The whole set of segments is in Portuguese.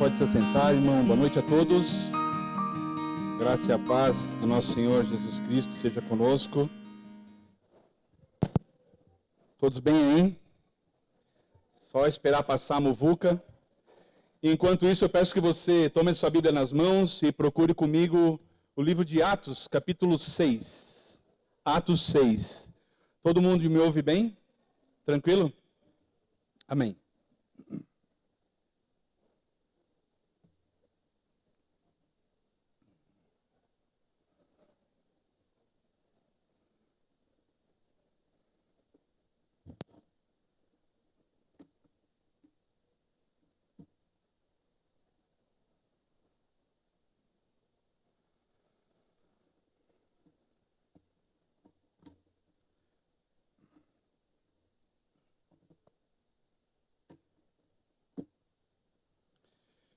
pode se assentar, irmão. Boa noite a todos. Graça e a paz do nosso Senhor Jesus Cristo seja conosco. Todos bem aí? Só esperar passar a muvuca. Enquanto isso, eu peço que você tome a sua Bíblia nas mãos e procure comigo o livro de Atos, capítulo 6. Atos 6. Todo mundo me ouve bem? Tranquilo? Amém.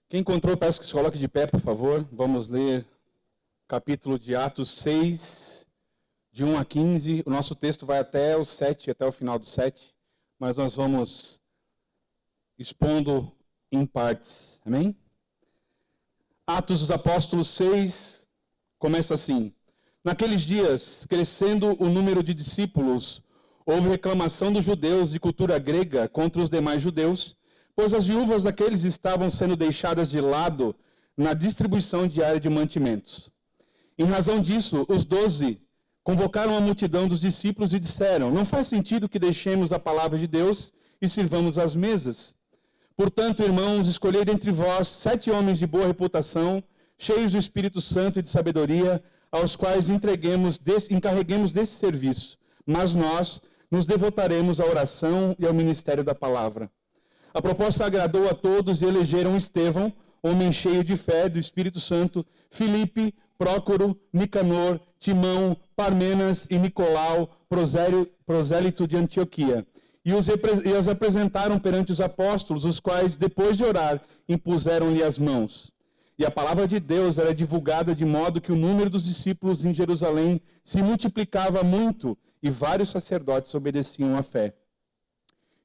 Quem encontrou, peço que se coloque de pé, por favor. Vamos ler o capítulo de Atos 6, de 1 a 15. O nosso texto vai até o 7, até o final do 7. Mas nós vamos expondo em partes. Amém? Atos dos Apóstolos 6, começa assim. Naqueles dias, crescendo o número de discípulos, houve reclamação dos judeus de cultura grega contra os demais judeus, pois as viúvas daqueles estavam sendo deixadas de lado na distribuição diária de mantimentos. Em razão disso, os 12 convocaram a multidão dos discípulos e disseram: não faz sentido que deixemos a palavra de Deus e sirvamos às mesas. Portanto, irmãos, escolhei dentre vós 7 homens de boa reputação, cheios do Espírito Santo e de sabedoria, aos quais encarreguemos desse serviço, mas nós nos devotaremos à oração e ao ministério da palavra. A proposta agradou a todos e elegeram Estevão, homem cheio de fé do Espírito Santo, Filipe, Prócoro, Nicanor, Timão, Parmenas e Nicolau, prosélito de Antioquia. E os apresentaram perante os apóstolos, os quais, depois de orar, impuseram-lhe as mãos. E a palavra de Deus era divulgada de modo que o número dos discípulos em Jerusalém se multiplicava muito, e vários sacerdotes obedeciam à fé.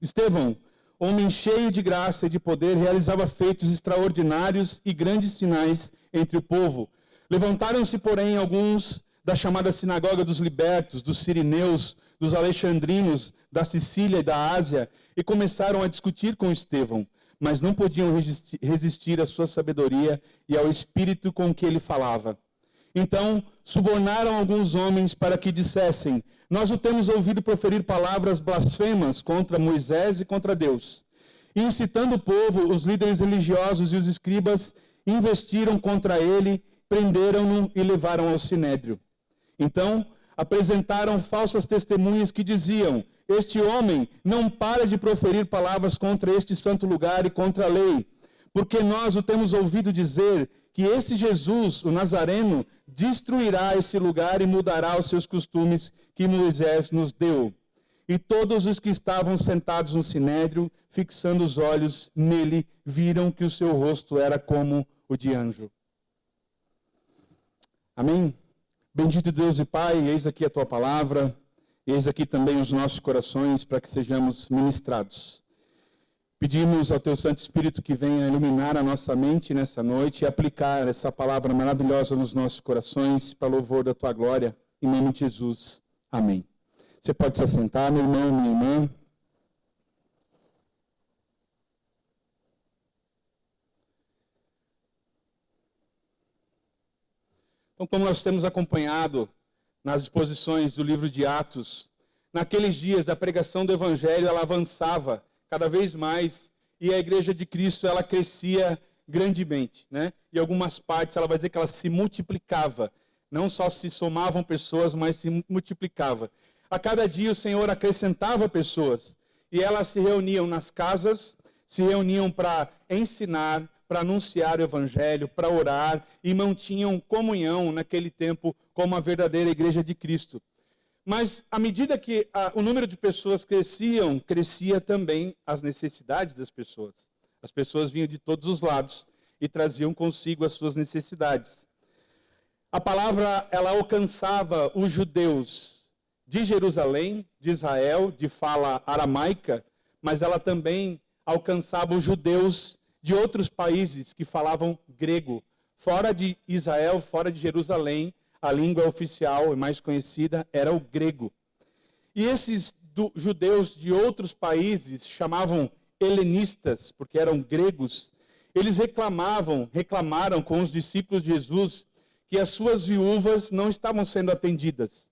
Estevão, homem cheio de graça e de poder, realizava feitos extraordinários e grandes sinais entre o povo. Levantaram-se, porém, alguns da chamada sinagoga dos libertos, dos sirineus, dos alexandrinos, da Sicília e da Ásia, e começaram a discutir com Estevão, mas não podiam resistir à sua sabedoria e ao espírito com que ele falava. Então, subornaram alguns homens para que dissessem: nós o temos ouvido proferir palavras blasfemas contra Moisés e contra Deus. E incitando o povo, os líderes religiosos e os escribas investiram contra ele, prenderam-no e levaram ao sinédrio. Então, apresentaram falsas testemunhas que diziam: este homem não para de proferir palavras contra este santo lugar e contra a lei, porque nós o temos ouvido dizer que esse Jesus, o Nazareno, destruirá esse lugar e mudará os seus costumes que Moisés nos deu. E todos os que estavam sentados no sinédrio, fixando os olhos nele, viram que o seu rosto era como o de anjo. Amém? Bendito Deus e Pai, eis aqui a tua palavra, eis aqui também os nossos corações para que sejamos ministrados. Pedimos ao Teu Santo Espírito que venha iluminar a nossa mente nessa noite e aplicar essa palavra maravilhosa nos nossos corações para louvor da Tua glória, em nome de Jesus. Amém. Você pode se assentar, meu irmão, minha irmã. Então, como nós temos acompanhado nas exposições do livro de Atos, naqueles dias a pregação do Evangelho ela avançava cada vez mais, e a igreja de Cristo, ela crescia grandemente, né? Em algumas partes, ela vai dizer que ela se multiplicava. Não só se somavam pessoas, mas se multiplicava. A cada dia o Senhor acrescentava pessoas, e elas se reuniam nas casas, se reuniam para ensinar, para anunciar o Evangelho, para orar, e mantinham comunhão naquele tempo como a verdadeira igreja de Cristo. Mas, à medida que o número de pessoas crescia também as necessidades das pessoas. As pessoas vinham de todos os lados e traziam consigo as suas necessidades. A palavra, ela alcançava os judeus de Jerusalém, de Israel, de fala aramaica, mas ela também alcançava os judeus de outros países que falavam grego. Fora de Israel, fora de Jerusalém, a língua oficial e mais conhecida era o grego. E esses judeus de outros países, chamavam helenistas, porque eram gregos, eles reclamaram com os discípulos de Jesus que as suas viúvas não estavam sendo atendidas.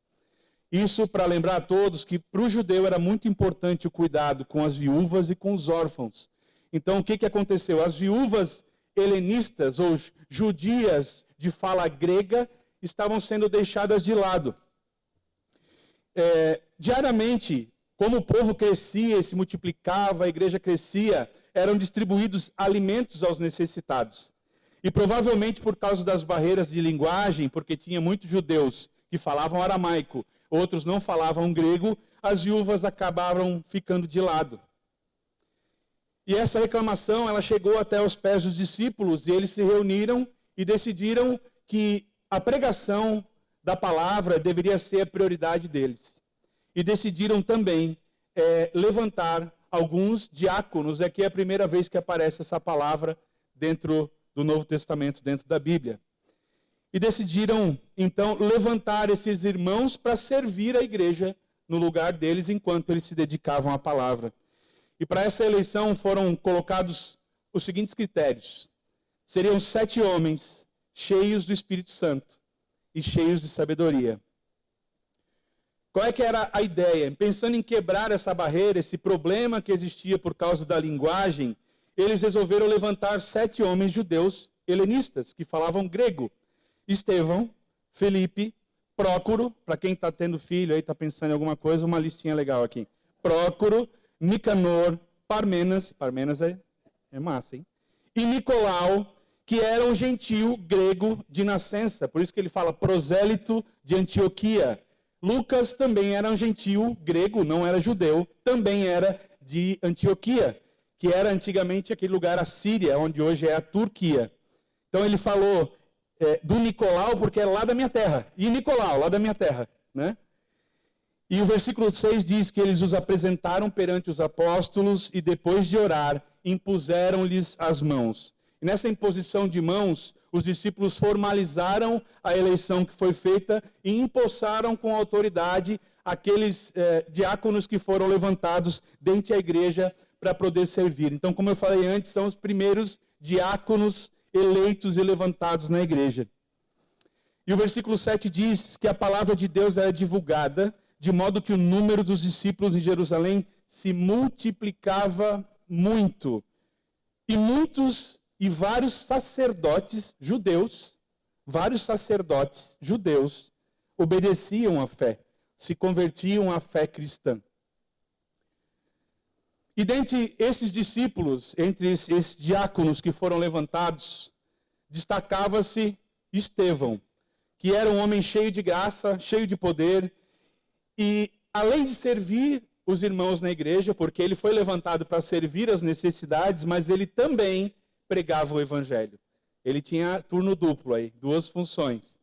Isso para lembrar a todos que para o judeu era muito importante o cuidado com as viúvas e com os órfãos. Então o que aconteceu? As viúvas helenistas ou judias de fala grega estavam sendo deixadas de lado. Diariamente, como o povo crescia e se multiplicava, a igreja crescia, eram distribuídos alimentos aos necessitados. E provavelmente por causa das barreiras de linguagem, porque tinha muitos judeus que falavam aramaico, outros não falavam grego, as viúvas acabaram ficando de lado. E essa reclamação, ela chegou até os pés dos discípulos, e eles se reuniram e decidiram que a pregação da palavra deveria ser a prioridade deles. E decidiram também levantar alguns diáconos. Aqui é a primeira vez que aparece essa palavra dentro do Novo Testamento, dentro da Bíblia. E decidiram, então, levantar esses irmãos para servir a igreja no lugar deles, enquanto eles se dedicavam à palavra. E para essa eleição foram colocados os seguintes critérios. Seriam 7 homens cheios do Espírito Santo e cheios de sabedoria. Qual é que era a ideia? Pensando em quebrar essa barreira, esse problema que existia por causa da linguagem, eles resolveram levantar 7 homens judeus helenistas, que falavam grego. Estevão, Felipe, Prócoro, para quem está tendo filho aí, está pensando em alguma coisa, uma listinha legal aqui. Prócoro, Nicanor, Parmenas é massa, hein? E Nicolau, que era um gentil grego de nascença, por isso que ele fala prosélito de Antioquia. Lucas também era um gentil grego, não era judeu, também era de Antioquia, que era antigamente aquele lugar, a Síria, onde hoje é a Turquia. Então ele falou do Nicolau, porque é lá da minha terra, e Nicolau, lá da minha terra, né? E o versículo 6 diz que eles os apresentaram perante os apóstolos e depois de orar, impuseram-lhes as mãos. E nessa imposição de mãos, os discípulos formalizaram a eleição que foi feita e empossaram com autoridade aqueles diáconos que foram levantados dentro da igreja para poder servir. Então, como eu falei antes, são os primeiros diáconos eleitos e levantados na igreja. E o versículo 7 diz que a palavra de Deus era divulgada, de modo que o número dos discípulos em Jerusalém se multiplicava muito. E vários sacerdotes judeus obedeciam à fé, se convertiam à fé cristã. E dentre esses discípulos, entre esses diáconos que foram levantados, destacava-se Estevão, que era um homem cheio de graça, cheio de poder, e além de servir os irmãos na igreja, porque ele foi levantado para servir as necessidades, mas ele também pregava o evangelho. Ele tinha turno duplo aí, 2 funções.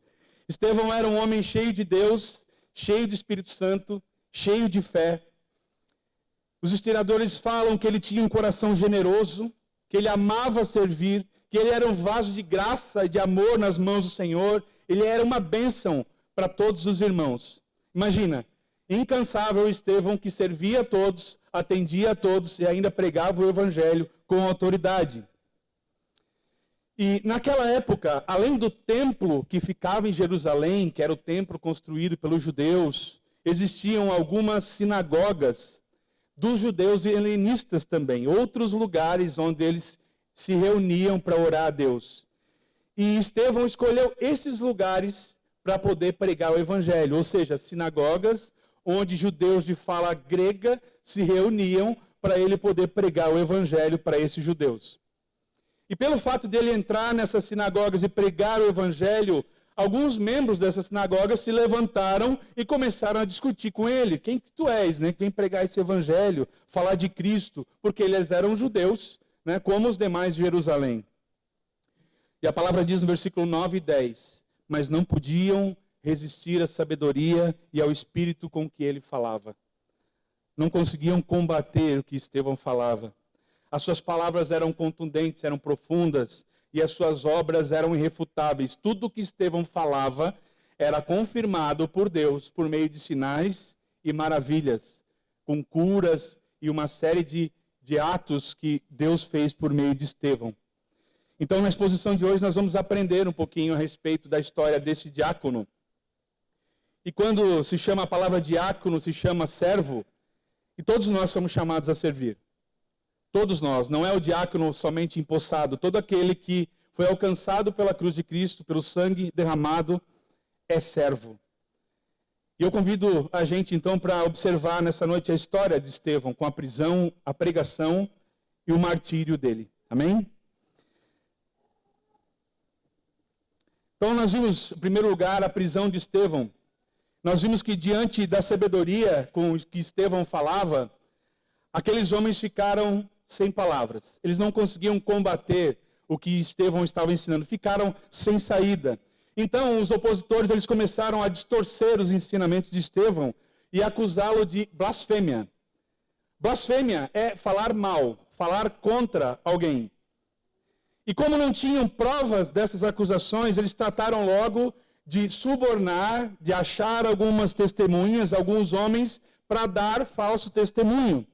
Estevão era um homem cheio de Deus, cheio do Espírito Santo, cheio de fé. Os historiadores falam que ele tinha um coração generoso, que ele amava servir, que ele era um vaso de graça e de amor nas mãos do Senhor. Ele era uma bênção para todos os irmãos. Imagina, incansável Estevão, que servia a todos, atendia a todos e ainda pregava o evangelho com autoridade. E naquela época, além do templo que ficava em Jerusalém, que era o templo construído pelos judeus, existiam algumas sinagogas dos judeus e helenistas também, outros lugares onde eles se reuniam para orar a Deus. E Estevão escolheu esses lugares para poder pregar o evangelho, ou seja, sinagogas onde judeus de fala grega se reuniam para ele poder pregar o evangelho para esses judeus. E pelo fato dele entrar nessas sinagogas e pregar o evangelho, alguns membros dessas sinagogas se levantaram e começaram a discutir com ele. Quem que tu és, né? Que vem pregar esse evangelho, falar de Cristo, porque eles eram judeus, né? Como os demais de Jerusalém. E a palavra diz no versículo 9 e 10, mas não podiam resistir à sabedoria e ao espírito com que ele falava. Não conseguiam combater o que Estevão falava. As suas palavras eram contundentes, eram profundas, e as suas obras eram irrefutáveis. Tudo o que Estevão falava era confirmado por Deus por meio de sinais e maravilhas, com curas e uma série de atos que Deus fez por meio de Estevão. Então, na exposição de hoje, nós vamos aprender um pouquinho a respeito da história desse diácono. E quando se chama a palavra diácono, se chama servo, e todos nós somos chamados a servir. Todos nós, não é o diácono somente empossado, todo aquele que foi alcançado pela cruz de Cristo, pelo sangue derramado, é servo. E eu convido a gente então para observar nessa noite a história de Estevão, com a prisão, a pregação e o martírio dele. Amém? Então nós vimos, em primeiro lugar, a prisão de Estevão. Nós vimos que diante da sabedoria com que Estevão falava, aqueles homens ficaram sem palavras. Eles não conseguiam combater o que Estevão estava ensinando. Ficaram sem saída. Então, os opositores eles começaram a distorcer os ensinamentos de Estevão e acusá-lo de blasfêmia. Blasfêmia é falar mal, falar contra alguém. E como não tinham provas dessas acusações, eles trataram logo de subornar, de achar algumas testemunhas, alguns homens, para dar falso testemunho.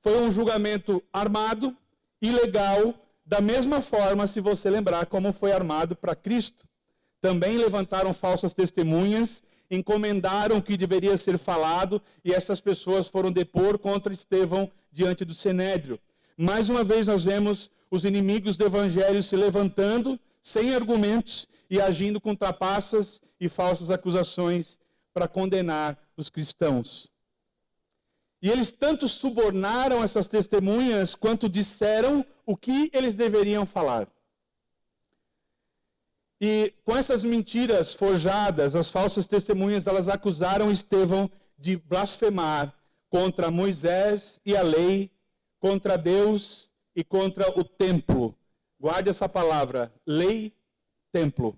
Foi um julgamento armado, ilegal, da mesma forma, se você lembrar, como foi armado para Cristo. Também levantaram falsas testemunhas, encomendaram o que deveria ser falado, e essas pessoas foram depor contra Estevão diante do Sinédrio. Mais uma vez nós vemos os inimigos do Evangelho se levantando, sem argumentos, e agindo com trapaças e falsas acusações para condenar os cristãos. E eles tanto subornaram essas testemunhas, quanto disseram o que eles deveriam falar. E com essas mentiras forjadas, as falsas testemunhas, elas acusaram Estevão de blasfemar contra Moisés e a lei, contra Deus e contra o templo. Guarde essa palavra, lei, templo.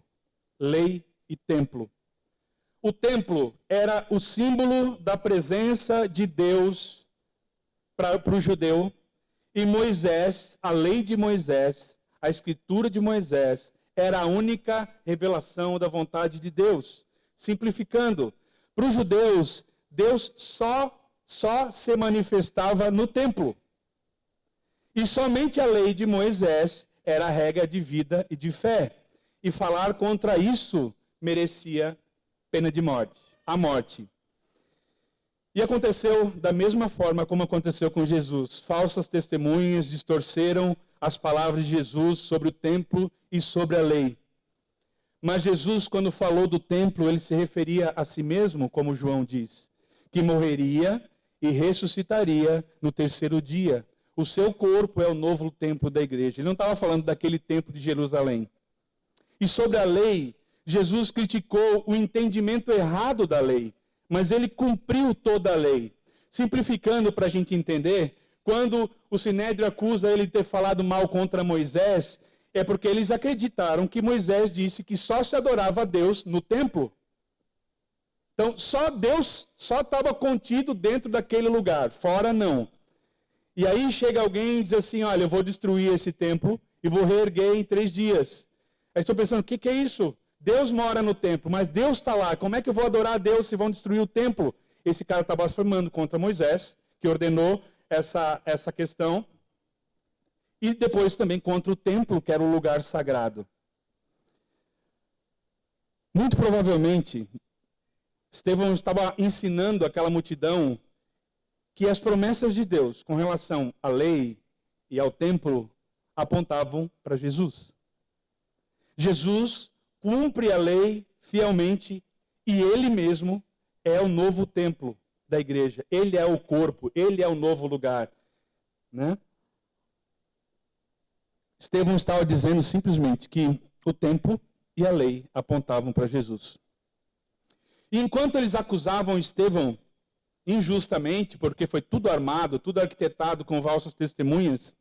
Lei e templo. O templo era o símbolo da presença de Deus para o judeu. E Moisés, a lei de Moisés, a escritura de Moisés, era a única revelação da vontade de Deus. Simplificando, para os judeus, Deus só se manifestava no templo. E somente a lei de Moisés era a regra de vida e de fé. E falar contra isso merecia pena de morte, a morte. E aconteceu da mesma forma como aconteceu com Jesus. Falsas testemunhas distorceram as palavras de Jesus sobre o templo e sobre a lei. Mas Jesus, quando falou do templo, ele se referia a si mesmo, como João diz, que morreria e ressuscitaria no terceiro dia. O seu corpo é o novo templo da igreja. Ele não estava falando daquele templo de Jerusalém. E sobre a lei, Jesus criticou o entendimento errado da lei, mas ele cumpriu toda a lei. Simplificando para a gente entender, quando o Sinédrio acusa ele de ter falado mal contra Moisés, é porque eles acreditaram que Moisés disse que só se adorava a Deus no templo. Então, só Deus estava contido dentro daquele lugar, fora não. E aí chega alguém e diz assim, olha, eu vou destruir esse templo e vou reerguer em 3 dias. Aí estão pensando, o que é isso? Deus mora no templo, mas Deus está lá. Como é que eu vou adorar a Deus se vão destruir o templo? Esse cara está blasfemando contra Moisés, que ordenou essa questão. E depois também contra o templo, que era o lugar sagrado. Muito provavelmente, Estevão estava ensinando aquela multidão que as promessas de Deus com relação à lei e ao templo apontavam para Jesus. Jesus cumpre a lei fielmente e ele mesmo é o novo templo da igreja. Ele é o corpo, ele é o novo lugar. Né? Estevão estava dizendo simplesmente que o templo e a lei apontavam para Jesus. E enquanto eles acusavam Estevão injustamente, porque foi tudo armado, tudo arquitetado com falsas testemunhas,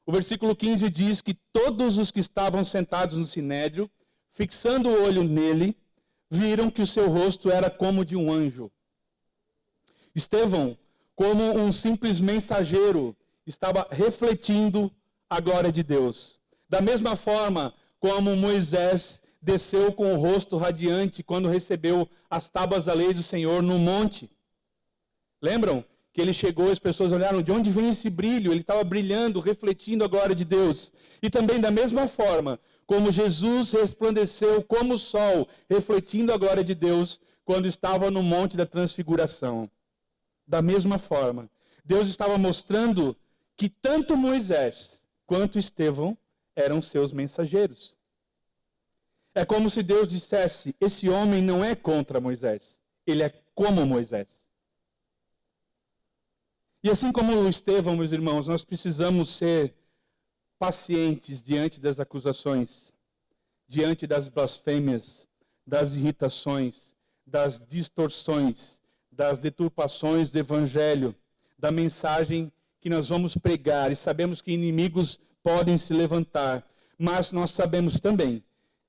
o versículo 15 diz que todos os que estavam sentados no sinédrio, fixando o olho nele, viram que o seu rosto era como de um anjo. Estevão, como um simples mensageiro, estava refletindo a glória de Deus. Da mesma forma como Moisés desceu com o rosto radiante quando recebeu as tábuas da lei do Senhor no monte. Lembram? Que ele chegou, as pessoas olharam, de onde vem esse brilho? Ele estava brilhando, refletindo a glória de Deus. E também da mesma forma, como Jesus resplandeceu como o sol, refletindo a glória de Deus, quando estava no Monte da Transfiguração. Da mesma forma, Deus estava mostrando que tanto Moisés quanto Estevão eram seus mensageiros. É como se Deus dissesse, esse homem não é contra Moisés, ele é como Moisés. E assim como Estevão, meus irmãos, nós precisamos ser pacientes diante das acusações, diante das blasfêmias, das irritações, das distorções, das deturpações do evangelho, da mensagem que nós vamos pregar. E sabemos que inimigos podem se levantar, mas nós sabemos também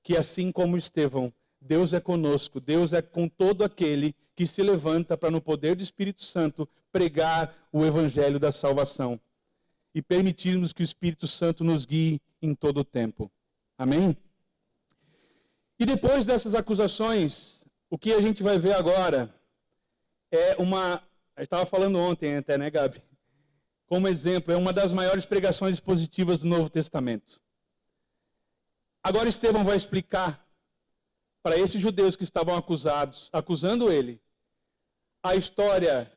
que assim como Estevão, Deus é conosco, Deus é com todo aquele que se levanta para, no poder do Espírito Santo, pregar o evangelho da salvação e permitirmos que o Espírito Santo nos guie em todo o tempo. Amém? E depois dessas acusações, o que a gente vai ver agora é uma... Eu estava falando ontem até, né, Gabi? Como exemplo, é uma das maiores pregações expositivas do Novo Testamento. Agora Estevão vai explicar para esses judeus que estavam acusando ele, a história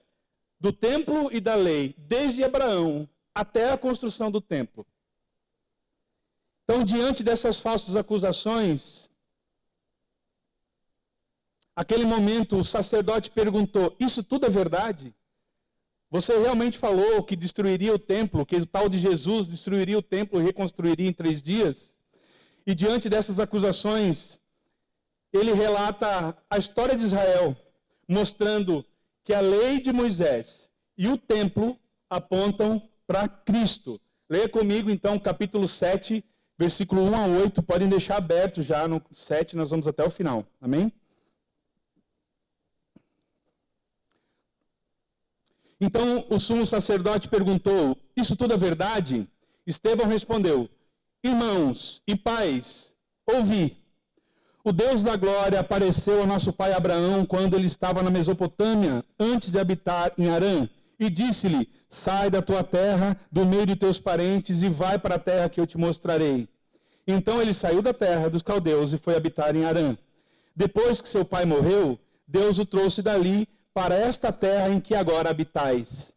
do templo e da lei, desde Abraão até a construção do templo. Então, diante dessas falsas acusações, aquele momento o sacerdote perguntou, isso tudo é verdade? Você realmente falou que destruiria o templo, que o tal de Jesus destruiria o templo e reconstruiria em 3 dias? E diante dessas acusações, ele relata a história de Israel, mostrando que a lei de Moisés e o templo apontam para Cristo. Leia comigo, então, capítulo 7, versículo 1 a 8. Podem deixar aberto já no 7, nós vamos até o final. Amém? Então, o sumo sacerdote perguntou, isso tudo é verdade? Estevão respondeu, irmãos e pais, ouvi. O Deus da glória apareceu ao nosso pai Abraão quando ele estava na Mesopotâmia, antes de habitar em Harã, e disse-lhe, sai da tua terra, do meio de teus parentes, e vai para a terra que eu te mostrarei. Então ele saiu da terra dos caldeus e foi habitar em Harã. Depois que seu pai morreu, Deus o trouxe dali para esta terra em que agora habitais.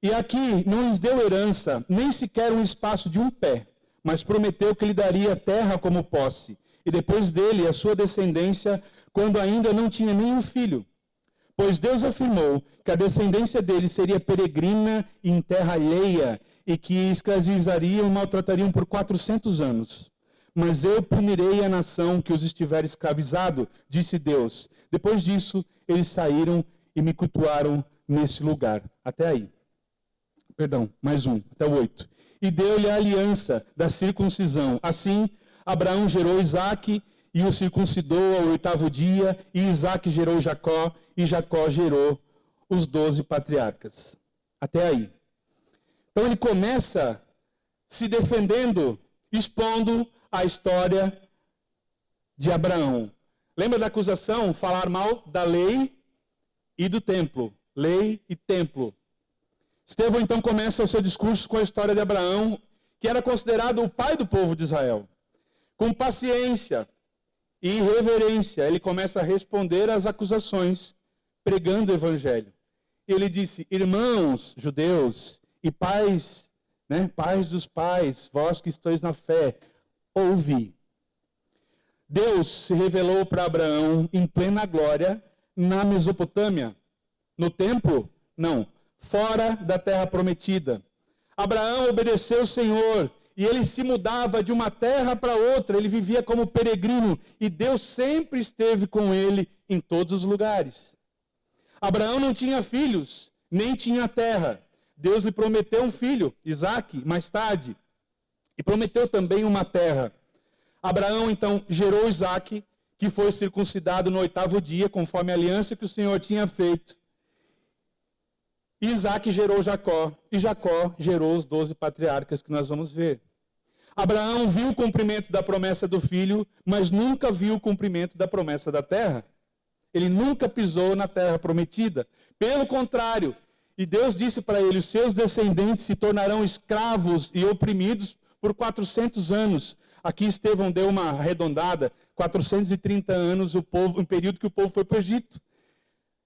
E aqui não lhes deu herança, nem sequer um espaço de um pé, mas prometeu que lhe daria terra como posse. E depois dele, a sua descendência, quando ainda não tinha nenhum filho. Pois Deus afirmou que a descendência dele seria peregrina em terra alheia e que escravizariam e maltratariam por 400 anos. Mas eu punirei a nação que os estiver escravizado, disse Deus. Depois disso, eles saíram e me cultuaram nesse lugar. Até aí. Perdão, mais um, até o 8. E deu-lhe a aliança da circuncisão. Assim, Abraão gerou Isaque e o circuncidou ao 8º dia, e Isaque gerou Jacó, e Jacó gerou os 12 patriarcas. Até aí. Então ele começa se defendendo, expondo a história de Abraão. Lembra da acusação? Falar mal da lei e do templo. Lei e templo. Estevão então começa o seu discurso com a história de Abraão, que era considerado o pai do povo de Israel. Com paciência e reverência, ele começa a responder às acusações, pregando o evangelho. Ele disse, irmãos judeus e pais, pais dos pais, vós que estáis na fé, ouvi. Deus se revelou para Abraão em plena glória na Mesopotâmia. No templo? Não. Fora da terra prometida. Abraão obedeceu o Senhor e ele se mudava de uma terra para outra, ele vivia como peregrino e Deus sempre esteve com ele em todos os lugares. Abraão não tinha filhos, nem tinha terra. Deus lhe prometeu um filho, Isaque, mais tarde, e prometeu também uma terra. Abraão então gerou Isaque, que foi circuncidado no 8º dia, conforme a aliança que o Senhor tinha feito. E Deus Isaac gerou Jacó, e Jacó gerou os 12 patriarcas que nós vamos ver. Abraão viu o cumprimento da promessa do filho, mas nunca viu o cumprimento da promessa da terra. Ele nunca pisou na terra prometida. Pelo contrário, e Deus disse para ele, os seus descendentes se tornarão escravos e oprimidos por 400 anos. Aqui Estevão deu uma arredondada, 430 anos, o período que o povo foi para o Egito.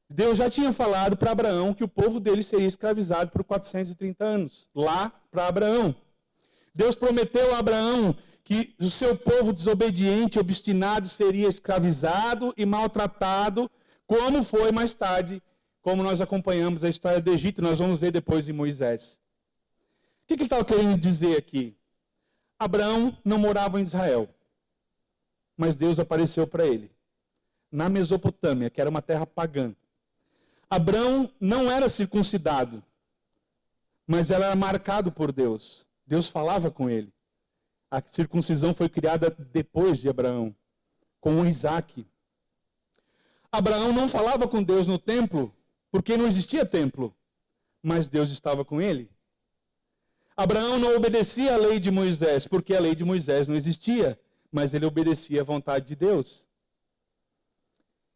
Deus já tinha falado para Abraão que o povo dele seria escravizado por 430 anos, lá para Abraão. Deus prometeu a Abraão que o seu povo desobediente e obstinado seria escravizado e maltratado, como foi mais tarde, como nós acompanhamos a história do Egito, nós vamos ver depois em Moisés. O que ele estava querendo dizer aqui? Abraão não morava em Israel, mas Deus apareceu para ele, na Mesopotâmia, que era uma terra pagã. Abraão não era circuncidado, mas era marcado por Deus. Deus falava com ele. A circuncisão foi criada depois de Abraão, com Isaac. Abraão não falava com Deus no templo, porque não existia templo, mas Deus estava com ele. Abraão não obedecia à lei de Moisés, porque a lei de Moisés não existia, mas ele obedecia à vontade de Deus.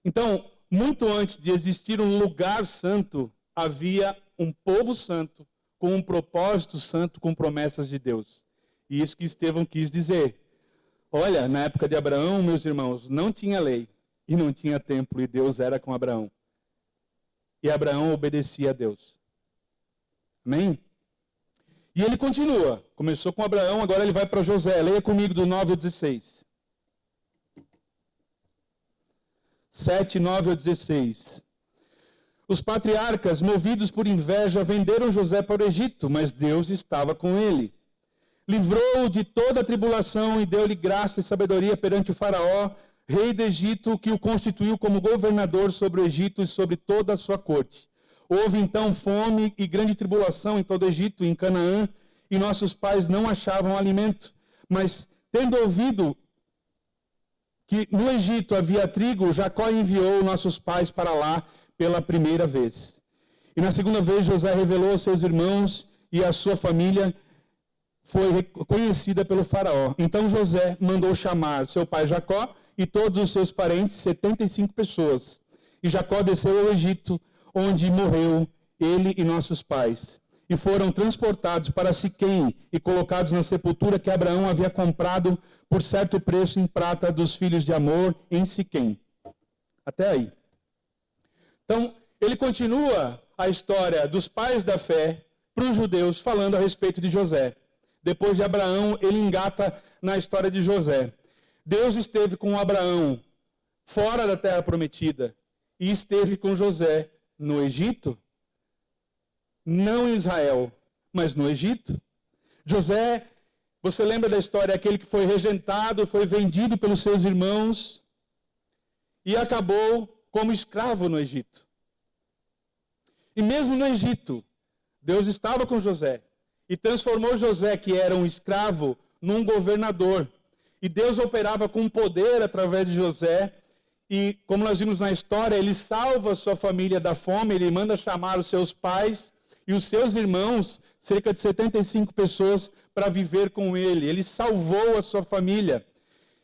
Então, muito antes de existir um lugar santo, havia um povo santo, com um propósito santo, com promessas de Deus. E isso que Estevão quis dizer. Olha, na época de Abraão, meus irmãos, não tinha lei e não tinha templo, e Deus era com Abraão. E Abraão obedecia a Deus. Amém? E ele continua. Começou com Abraão, agora ele vai para José. Leia comigo do 9 ao 16. 7, 9 ao 16. Os patriarcas, movidos por inveja, venderam José para o Egito, mas Deus estava com ele. Livrou-o de toda a tribulação e deu-lhe graça e sabedoria perante o faraó, rei do Egito, que o constituiu como governador sobre o Egito e sobre toda a sua corte. Houve então fome e grande tribulação em todo o Egito e em Canaã, e nossos pais não achavam alimento. Mas, tendo ouvido que no Egito havia trigo, Jacó enviou nossos pais para lá pela primeira vez. E na segunda vez José revelou aos seus irmãos e a sua família foi conhecida pelo faraó. Então José mandou chamar seu pai Jacó e todos os seus parentes, 75 pessoas. E Jacó desceu ao Egito, onde morreu ele e nossos pais. E foram transportados para Siquém e colocados na sepultura que Abraão havia comprado por certo preço em prata dos filhos de Amor em Siquém. Até aí. Então, ele continua a história dos pais da fé para os judeus, falando a respeito de José. Depois de Abraão, ele engata na história de José. Deus esteve com Abraão fora da terra prometida e esteve com José no Egito. Não em Israel, mas no Egito. José, você lembra da história, aquele que foi regentado, foi vendido pelos seus irmãos e acabou como escravo no Egito. E mesmo no Egito, Deus estava com José e transformou José, que era um escravo, num governador. E Deus operava com poder através de José. E como nós vimos na história, ele salva sua família da fome, ele manda chamar os seus pais e os seus irmãos, cerca de 75 pessoas, para viver com ele. Ele salvou a sua família.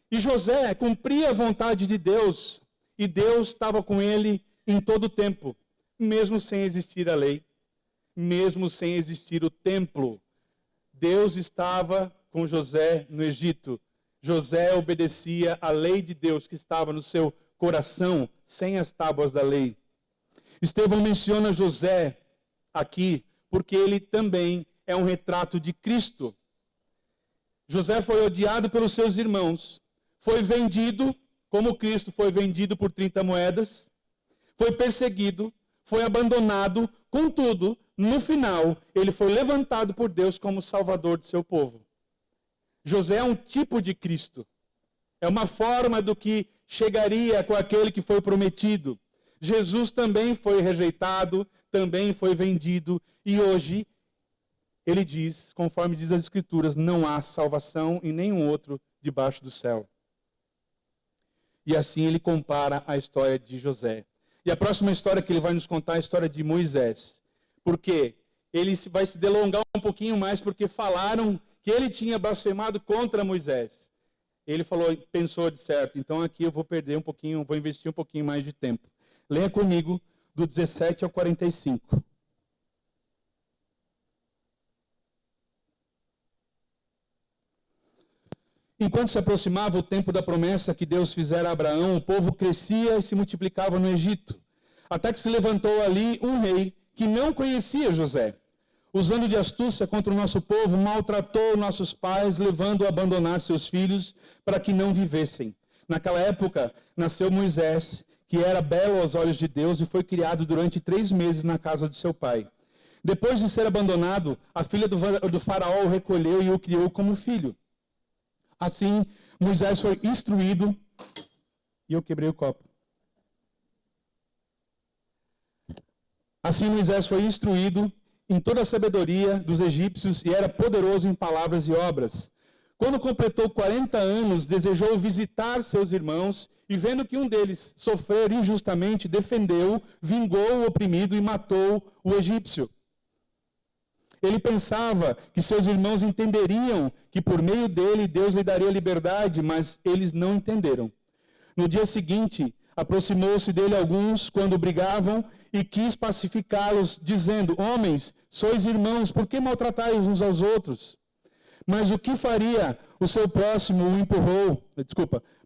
E José cumpria a vontade de Deus, e Deus estava com ele em todo o tempo, mesmo sem existir a lei, mesmo sem existir o templo. Deus estava com José no Egito. José obedecia à lei de Deus que estava no seu coração, sem as tábuas da lei. Estevão menciona José aqui, porque ele também é um retrato de Cristo. José foi odiado pelos seus irmãos, foi vendido, como Cristo foi vendido por 30 moedas, foi perseguido, foi abandonado, contudo, no final, ele foi levantado por Deus como salvador de seu povo. José é um tipo de Cristo, é uma forma do que chegaria com aquele que foi prometido. Jesus também foi rejeitado, também foi vendido, e hoje ele diz, conforme diz as Escrituras, não há salvação em nenhum outro debaixo do céu. E assim ele compara a história de José. E a próxima história que ele vai nos contar é a história de Moisés. Porque ele vai se delongar um pouquinho mais, porque falaram que ele tinha blasfemado contra Moisés. Ele falou, pensou de certo, então aqui eu vou perder um pouquinho, vou investir um pouquinho mais de tempo. Leia comigo do 17 ao 45. Enquanto se aproximava o tempo da promessa que Deus fizera a Abraão, o povo crescia e se multiplicava no Egito. Até que se levantou ali um rei que não conhecia José. Usando de astúcia contra o nosso povo, maltratou nossos pais, levando a abandonar seus filhos para que não vivessem. Naquela época, nasceu Moisés, que era belo aos olhos de Deus e foi criado durante 3 meses na casa de seu pai. Depois de ser abandonado, a filha do faraó o recolheu e o criou como filho. Assim, Moisés foi instruído... E eu quebrei o copo. Assim, Moisés foi instruído em toda a sabedoria dos egípcios e era poderoso em palavras e obras. Quando completou 40 anos, desejou visitar seus irmãos e, vendo que um deles sofrer injustamente, defendeu, vingou o oprimido e matou o egípcio. Ele pensava que seus irmãos entenderiam que por meio dele Deus lhe daria liberdade, mas eles não entenderam. No dia seguinte, aproximou-se dele alguns quando brigavam e quis pacificá-los, dizendo: homens, sois irmãos, por que maltratais uns aos outros? Mas o que faria o seu próximo o empurrou,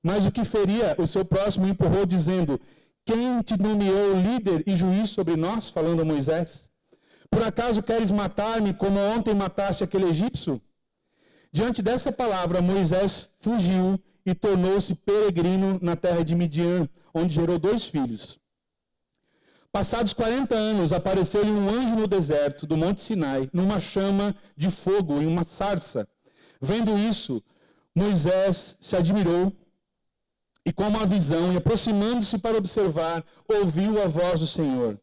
mas o que feria o seu próximo o empurrou, dizendo: quem te nomeou líder e juiz sobre nós? Falando a Moisés. Por acaso queres matar-me como ontem mataste aquele egípcio? Diante dessa palavra, Moisés fugiu e tornou-se peregrino na terra de Midian, onde gerou 2 filhos. Passados 40 anos, apareceu-lhe um anjo no deserto do Monte Sinai, numa chama de fogo, em uma sarça. Vendo isso, Moisés se admirou e, com uma visão, e aproximando-se para observar, ouviu a voz do Senhor.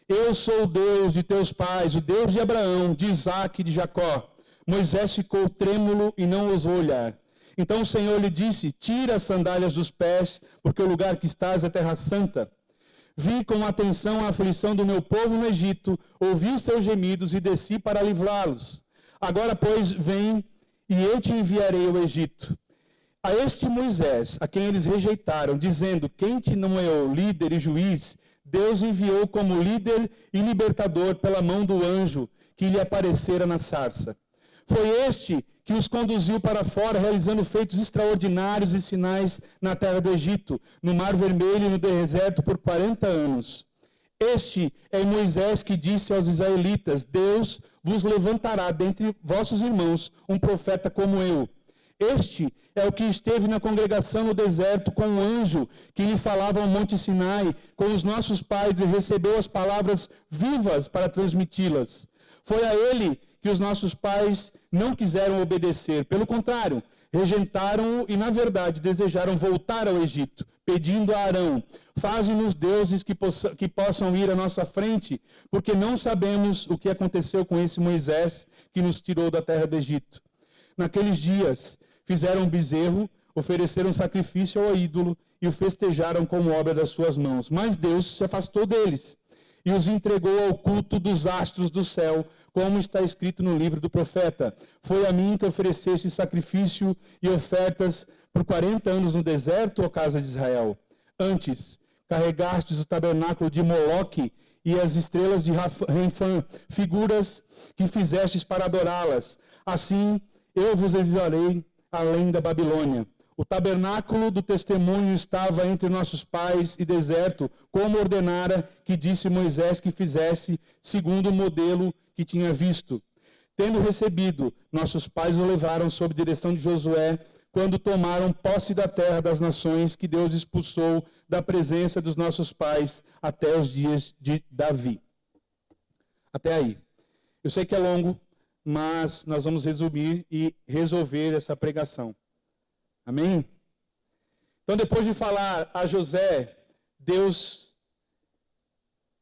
Eu sou o Deus de teus pais, o Deus de Abraão, de Isaque e de Jacó. Moisés ficou trêmulo e não ousou olhar. Então o Senhor lhe disse: tira as sandálias dos pés, porque o lugar que estás é terra santa. Vi com atenção a aflição do meu povo no Egito, ouvi os seus gemidos e desci para livrá-los. Agora, pois, vem e eu te enviarei ao Egito. A este Moisés, a quem eles rejeitaram, dizendo: quem te nomeou líder e juiz, Deus enviou como líder e libertador pela mão do anjo que lhe aparecera na sarça. Foi este que os conduziu para fora, realizando feitos extraordinários e sinais na terra do Egito, no Mar Vermelho e no deserto por 40 anos. Este é Moisés que disse aos israelitas: Deus vos levantará dentre vossos irmãos um profeta como eu. Este é o que esteve na congregação no deserto com o anjo que lhe falava ao Monte Sinai, com os nossos pais, e recebeu as palavras vivas para transmiti-las. Foi a ele que os nossos pais não quiseram obedecer. Pelo contrário, rejeitaram-o e, na verdade, desejaram voltar ao Egito, pedindo a Arão: faze-nos deuses que possam ir à nossa frente, porque não sabemos o que aconteceu com esse Moisés que nos tirou da terra do Egito. Naqueles dias, fizeram um bezerro, ofereceram sacrifício ao ídolo e o festejaram como obra das suas mãos. Mas Deus se afastou deles e os entregou ao culto dos astros do céu, como está escrito no livro do profeta: foi a mim que ofereceste sacrifício e ofertas por 40 anos no deserto, ó casa de Israel. Antes, carregastes o tabernáculo de Moloque e as estrelas de Renfã, figuras que fizestes para adorá-las. Assim, eu vos exilarei além da Babilônia. O tabernáculo do testemunho estava entre nossos pais e deserto, como ordenara que disse Moisés que fizesse, segundo o modelo que tinha visto. Tendo recebido, nossos pais o levaram sob direção de Josué, quando tomaram posse da terra das nações que Deus expulsou da presença dos nossos pais até os dias de Davi. Até aí. Eu sei que é longo, mas nós vamos resumir e resolver essa pregação. Amém? Então, depois de falar a José, Deus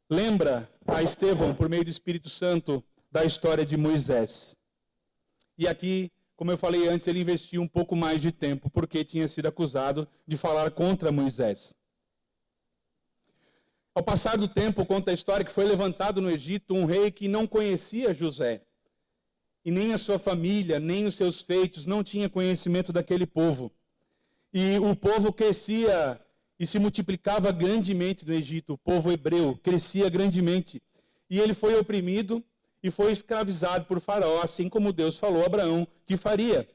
lembra a Estevão, por meio do Espírito Santo, da história de Moisés. E aqui, como eu falei antes, ele investiu um pouco mais de tempo, porque tinha sido acusado de falar contra Moisés. Ao passar do tempo, conta a história que foi levantado no Egito um rei que não conhecia José. E nem a sua família, nem os seus feitos, não tinha conhecimento daquele povo. E o povo crescia e se multiplicava grandemente no Egito. O povo hebreu crescia grandemente. E ele foi oprimido e foi escravizado por Faraó, assim como Deus falou a Abraão que faria.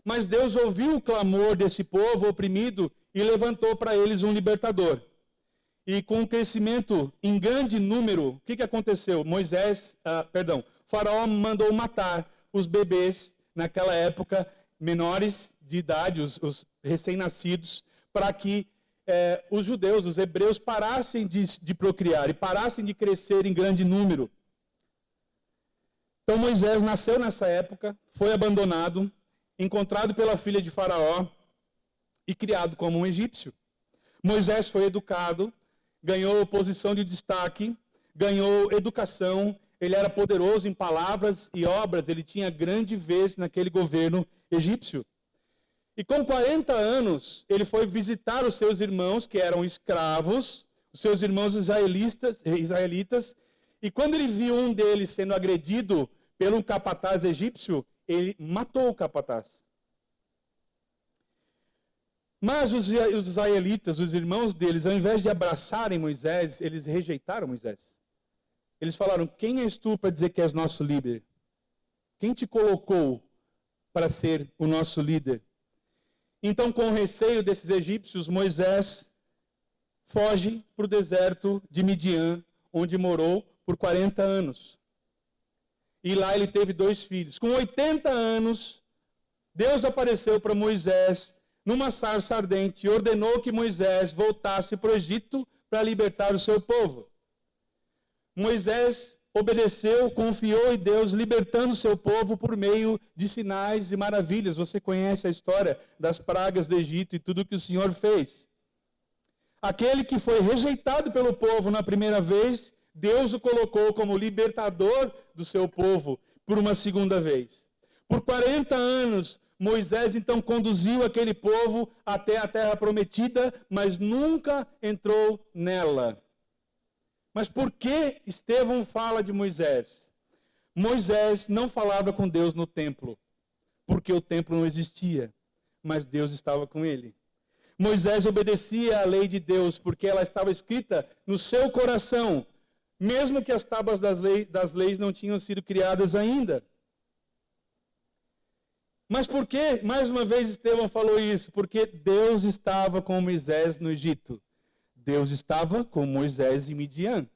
Mas Deus ouviu o clamor desse povo oprimido e levantou para eles um libertador. E com o crescimento em grande número, o que aconteceu? Faraó mandou matar os bebês, naquela época, menores de idade, os recém-nascidos, para que os judeus, os hebreus, parassem de procriar e parassem de crescer em grande número. Então Moisés nasceu nessa época, foi abandonado, encontrado pela filha de Faraó e criado como um egípcio. Moisés foi educado, ganhou posição de destaque, ganhou educação, ele era poderoso em palavras e obras, ele tinha grande vez naquele governo egípcio. E com 40 anos, ele foi visitar os seus irmãos que eram escravos, os seus irmãos israelitas, e quando ele viu um deles sendo agredido pelo capataz egípcio, ele matou o capataz. Mas os israelitas, os irmãos deles, ao invés de abraçarem Moisés, eles rejeitaram Moisés. Eles falaram: quem és tu para dizer que és nosso líder? Quem te colocou para ser o nosso líder? Então, com o receio desses egípcios, Moisés foge para o deserto de Midian, onde morou por 40 anos. E lá ele teve 2 filhos. Com 80 anos, Deus apareceu para Moisés numa sarça ardente e ordenou que Moisés voltasse para o Egito para libertar o seu povo. Moisés obedeceu, confiou em Deus, libertando o seu povo por meio de sinais e maravilhas. Você conhece a história das pragas do Egito e tudo que o Senhor fez. Aquele que foi rejeitado pelo povo na primeira vez, Deus o colocou como libertador do seu povo por uma segunda vez. Por 40 anos, Moisés então conduziu aquele povo até a terra prometida, mas nunca entrou nela. Mas por que Estevão fala de Moisés? Moisés não falava com Deus no templo, porque o templo não existia, mas Deus estava com ele. Moisés obedecia à lei de Deus, porque ela estava escrita no seu coração, mesmo que as tábuas das leis não tinham sido criadas ainda. Mas por que, mais uma vez, Estevão falou isso? Porque Deus estava com Moisés no Egito. Deus estava com Moisés em Midian.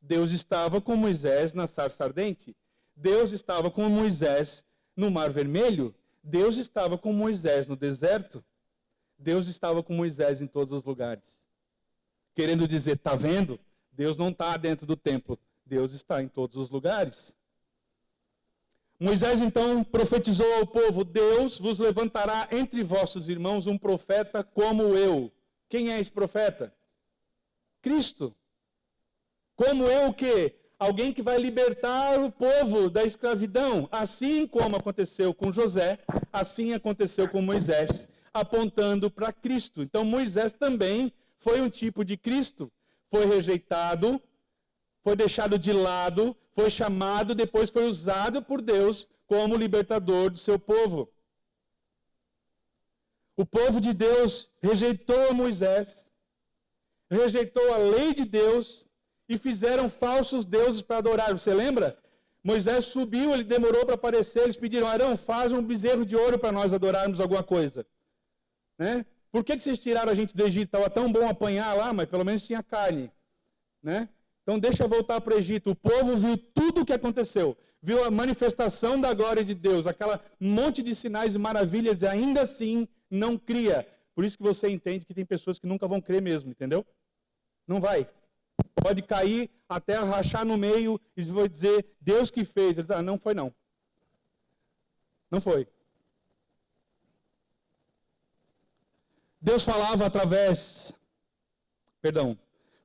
Deus estava com Moisés na sarça ardente. Deus estava com Moisés no Mar Vermelho. Deus estava com Moisés no deserto. Deus estava com Moisés em todos os lugares. Querendo dizer, está vendo? Deus não está dentro do templo. Deus está em todos os lugares. Moisés então profetizou ao povo: Deus vos levantará entre vossos irmãos um profeta como eu. Quem é esse profeta? Cristo. Como eu o quê? Alguém que vai libertar o povo da escravidão. Assim como aconteceu com José, assim aconteceu com Moisés, apontando para Cristo. Então Moisés também foi um tipo de Cristo. Foi rejeitado, foi deixado de lado, foi chamado, depois foi usado por Deus como libertador do seu povo. O povo de Deus rejeitou Moisés, rejeitou a lei de Deus e fizeram falsos deuses para adorar. Você lembra? Moisés subiu, ele demorou para aparecer, eles pediram: Arão, faz um bezerro de ouro para nós adorarmos alguma coisa. Né? Por que vocês tiraram a gente do Egito? Estava tão bom apanhar lá, mas pelo menos tinha carne. Né? Então deixa voltar para o Egito. O povo viu tudo o que aconteceu. Viu a manifestação da glória de Deus, aquela monte de sinais e maravilhas, e ainda assim não cria. Por isso que você entende que tem pessoas que nunca vão crer mesmo, entendeu? Não vai. Pode cair, a terra rachar no meio, e vai dizer: Deus que fez. Ele diz: não foi não. Não foi. Deus falava através...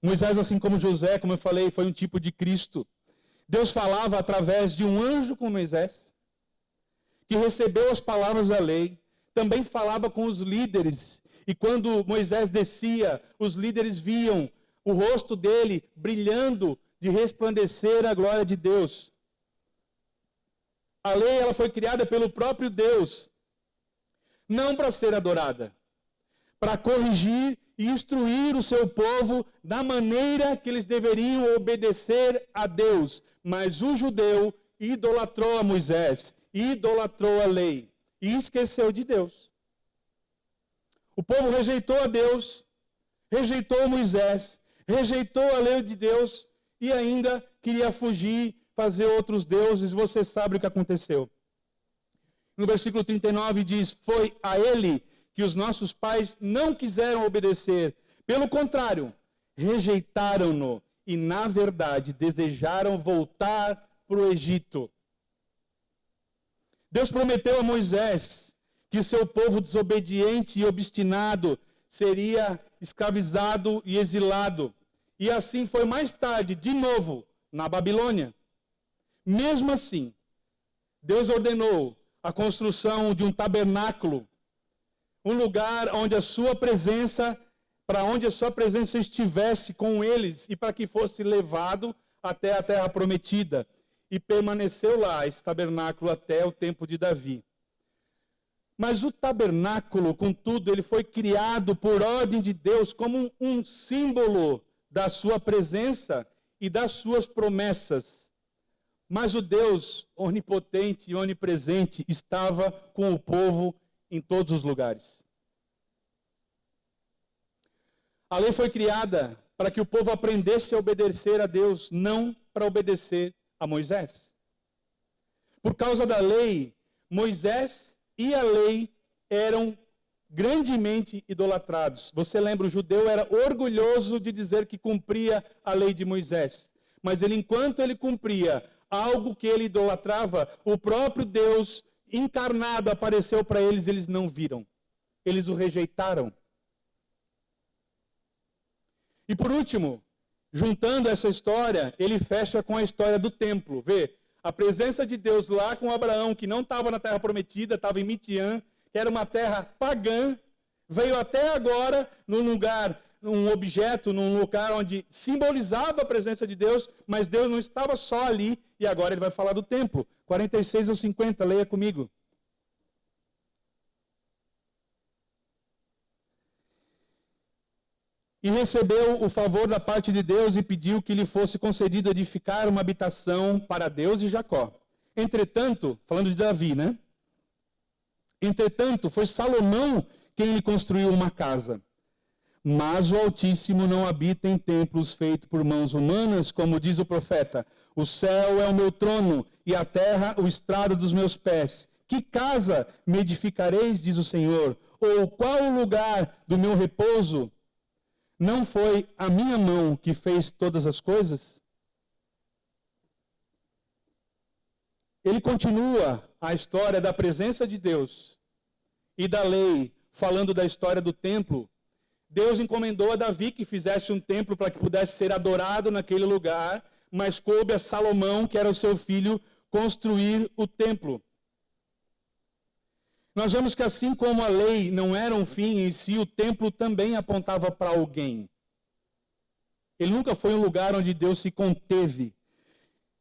Moisés, assim como José, como eu falei, foi um tipo de Cristo. Deus falava através de um anjo com Moisés, que recebeu as palavras da lei. Também falava com os líderes. E quando Moisés descia, os líderes viam o rosto dele brilhando de resplandecer a glória de Deus. A lei, ela foi criada pelo próprio Deus, não para ser adorada, para corrigir e instruir o seu povo da maneira que eles deveriam obedecer a Deus. Mas o judeu idolatrou a Moisés, idolatrou a lei e esqueceu de Deus. O povo rejeitou a Deus, rejeitou Moisés, rejeitou a lei de Deus e ainda queria fugir, fazer outros deuses. Você sabe o que aconteceu. No versículo 39 diz: foi a ele que os nossos pais não quiseram obedecer. Pelo contrário, rejeitaram-no e, na verdade, desejaram voltar para o Egito. Deus prometeu a Moisés que o seu povo desobediente e obstinado seria escravizado e exilado. E assim foi mais tarde, de novo, na Babilônia. Mesmo assim, Deus ordenou a construção de um tabernáculo, um lugar onde a sua presença, para onde a sua presença estivesse com eles e para que fosse levado até a terra prometida. E permaneceu lá esse tabernáculo até o tempo de Davi. Mas o tabernáculo, contudo, ele foi criado por ordem de Deus como um símbolo da sua presença e das suas promessas. Mas o Deus onipotente e onipresente estava com o povo em todos os lugares. A lei foi criada para que o povo aprendesse a obedecer a Deus, não para obedecer a Moisés. Por causa da lei, Moisés e a lei eram grandemente idolatrados. Você lembra, o judeu era orgulhoso de dizer que cumpria a lei de Moisés. Mas ele, enquanto ele cumpria algo que ele idolatrava, o próprio Deus encarnado apareceu para eles, eles não viram. Eles o rejeitaram. E por último, juntando essa história, ele fecha com a história do templo. Vê, a presença de Deus lá com Abraão, que não estava na terra prometida, estava em Midian, que era uma terra pagã, veio até agora num lugar, num objeto, num lugar onde simbolizava a presença de Deus, mas Deus não estava só ali, e agora ele vai falar do templo. 46 ao 50, leia comigo. E recebeu o favor da parte de Deus e pediu que lhe fosse concedido edificar uma habitação para Deus e Jacó. Entretanto, falando de Davi, né? Entretanto, foi Salomão quem lhe construiu uma casa. Mas o Altíssimo não habita em templos feitos por mãos humanas, como diz o profeta: o céu é o meu trono e a terra o estrado dos meus pés. Que casa me edificareis, diz o Senhor? Ou qual o lugar do meu repouso? Não foi a minha mão que fez todas as coisas? Ele continua a história da presença de Deus e da lei, falando da história do templo. Deus encomendou a Davi que fizesse um templo para que pudesse ser adorado naquele lugar, mas coube a Salomão, que era o seu filho, construir o templo. Nós vemos que assim como a lei não era um fim em si, o templo também apontava para alguém. Ele nunca foi um lugar onde Deus se conteve.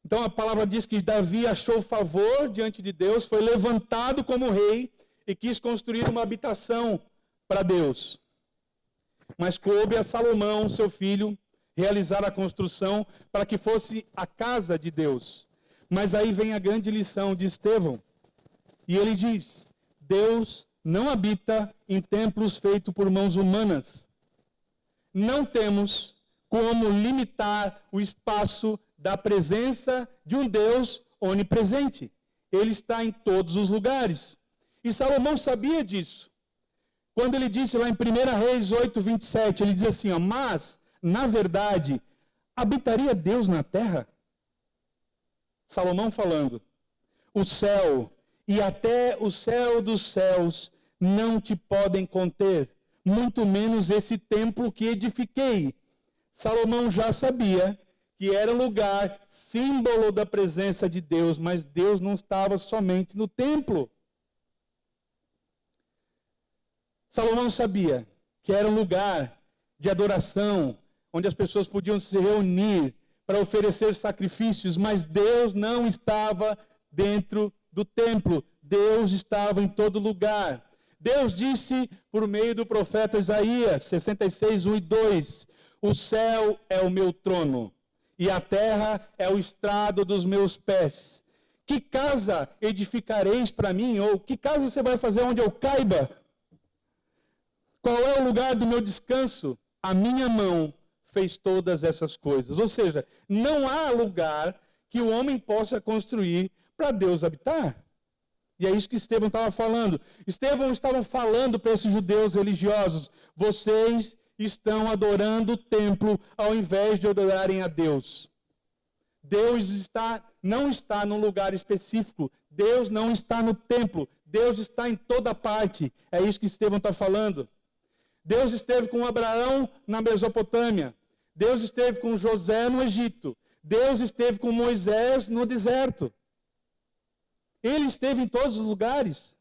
Então a palavra diz que Davi achou favor diante de Deus, foi levantado como rei e quis construir uma habitação para Deus. Mas coube a Salomão, seu filho, realizar a construção para que fosse a casa de Deus. Mas aí vem a grande lição de Estevão. E ele diz: Deus não habita em templos feitos por mãos humanas. Não temos como limitar o espaço da presença de um Deus onipresente. Ele está em todos os lugares. E Salomão sabia disso. Quando ele disse lá em 1 Reis 8, 27, ele diz assim, ó, mas, na verdade, habitaria Deus na terra? Salomão falando, o céu e até o céu dos céus não te podem conter, muito menos esse templo que edifiquei. Salomão já sabia que era um lugar símbolo da presença de Deus, mas Deus não estava somente no templo. Salomão sabia que era um lugar de adoração onde as pessoas podiam se reunir para oferecer sacrifícios, mas Deus não estava dentro do templo. Deus estava em todo lugar. Deus disse por meio do profeta Isaías, 66, 1 e 2, o céu é o meu trono, e a terra é o estrado dos meus pés. Que casa edificareis para mim? Ou que casa você vai fazer onde eu caiba? Qual é o lugar do meu descanso? A minha mão fez todas essas coisas. Ou seja, não há lugar que o homem possa construir para Deus habitar. E é isso que Estevão estava falando. Estevão estava falando para esses judeus religiosos: vocês estão adorando o templo ao invés de adorarem a Deus. Deus não está num lugar específico. Deus não está no templo. Deus está em toda parte. É isso que Estevão está falando. Deus esteve com Abraão na Mesopotâmia. Deus esteve com José no Egito. Deus esteve com Moisés no deserto. Ele esteve em todos os lugares.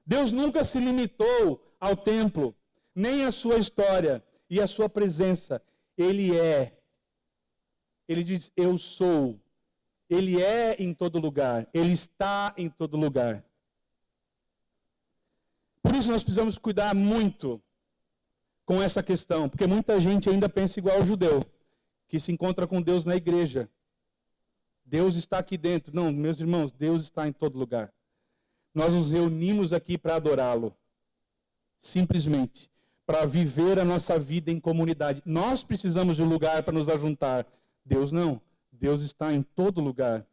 Deus nunca se limitou ao templo, nem à sua história e à sua presença. Ele é. Ele diz, eu sou. Ele é em todo lugar. Ele está em todo lugar. Por isso nós precisamos cuidar muito com essa questão, porque muita gente ainda pensa igual ao judeu, que se encontra com Deus na igreja. Deus está aqui dentro. Não, meus irmãos, Deus está em todo lugar. Nós nos reunimos aqui para adorá-lo. Simplesmente. Para viver a nossa vida em comunidade. Nós precisamos de um lugar para nos ajuntar. Deus não. Deus está em todo lugar.